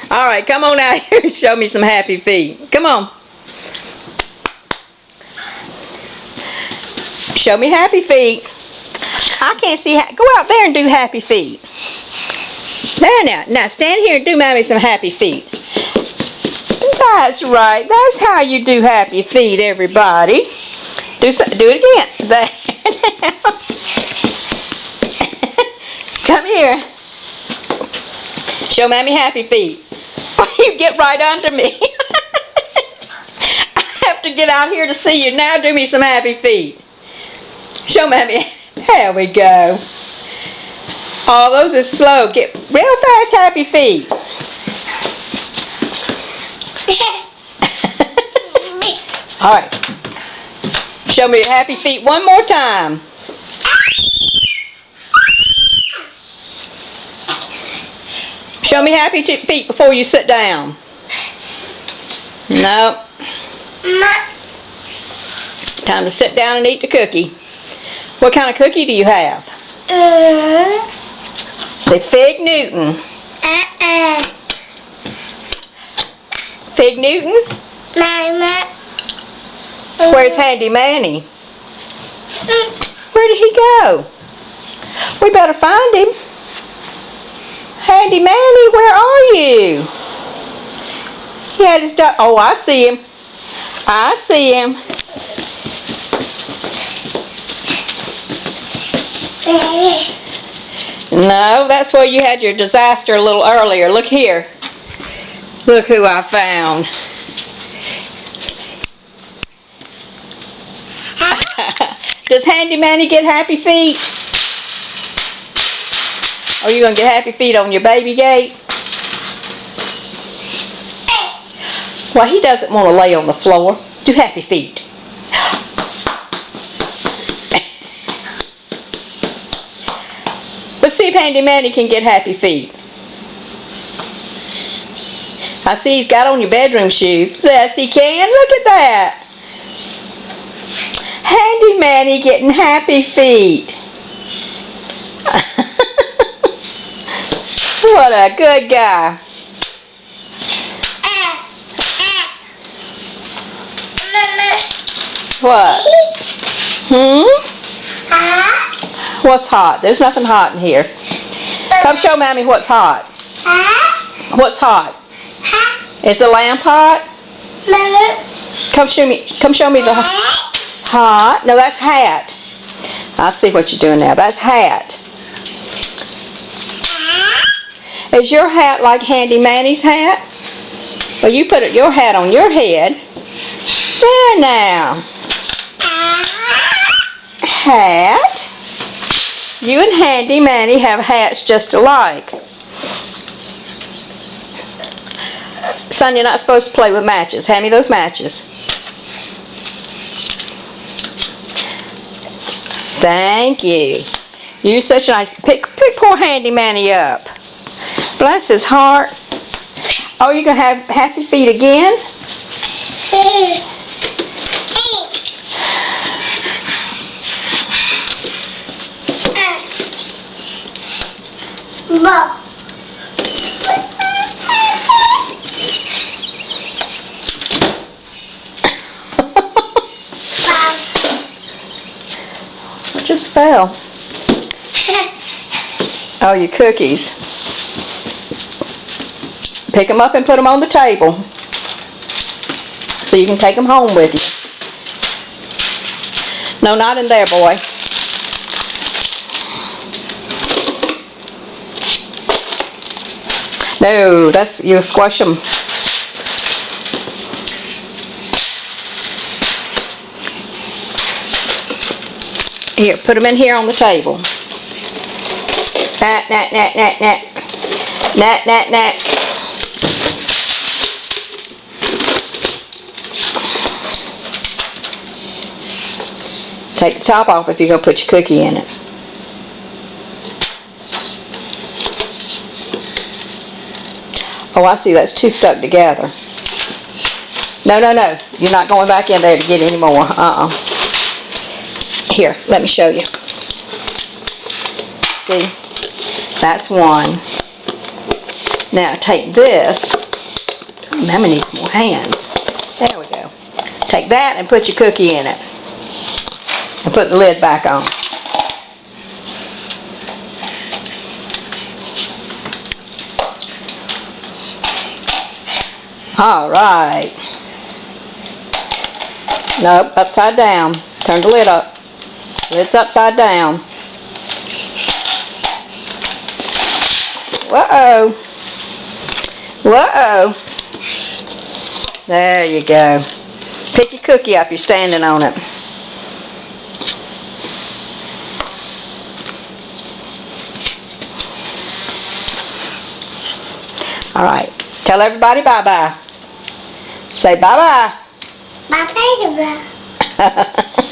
All right, come on out here and show me some happy feet. Come on. Show me happy feet. I can't see. Go out there and do happy feet. There now. Now stand here and do mommy some happy feet. That's right. That's how you do happy feet, everybody. Do it again. There. Come here. Show mommy happy feet. You get right under me. I have to get out here to see you. Now do me some happy feet. Show mommy. There we go. Oh, those are slow. Get real fast happy feet. All right. Show me your happy feet one more time. Show me happy feet before you sit down. No. Time to sit down and eat the cookie. What kind of cookie do you have? Say Fig Newton. Fig Newton? Where's Handy Manny? Where did he go? We better find him. Handy Manny, where are you? He had his dog. Oh, I see him. I see him. No, that's where you had your disaster a little earlier. Look here. Look who I found. Does Handy Manny get happy feet? Are you going to get happy feet on your baby gate? Well, he doesn't want to lay on the floor. Do happy feet. Let's see if Handy Manny can get happy feet. I see he's got on your bedroom shoes. Yes, he can. Look at that. Handy Manny getting happy feet. What a good guy. What? What's hot? There's nothing hot in here. Come show mommy what's hot. What's hot? Is the lamp hot? Come show me the hot. No, that's hat. I see what you're doing now. That's hat. Is your hat like Handy Manny's hat? Well, you put your hat on your head. There now. Hat. You and Handy Manny have hats just alike. Son, you're not supposed to play with matches. Hand me those matches. Thank you. You such a nice... Pick poor Handy Manny up. Bless his heart. Oh, you're going to have happy feet again? What just fell? Oh, your cookies. Pick them up and put them on the table so you can take them home with you. No, not in there, boy. No, you'll squash them. Here, put them in here on the table. Nat, nat, nat, nat, nat. Nat, nat, nat. Take the top off if you're going to put your cookie in it. Oh, I see. That's two stuck together. No, no, no. You're not going back in there to get any more. Here, let me show you. See? That's one. Now take this. Mommy needs more hands. There we go. Take that and put your cookie in it. And put the lid back on. Alright. Nope, upside down. Turn the lid up. Lid's upside down. Whoa. Whoa. There you go. Pick your cookie up. You're standing on it. Alright. Tell everybody bye-bye. Say bye-bye. Bye-bye.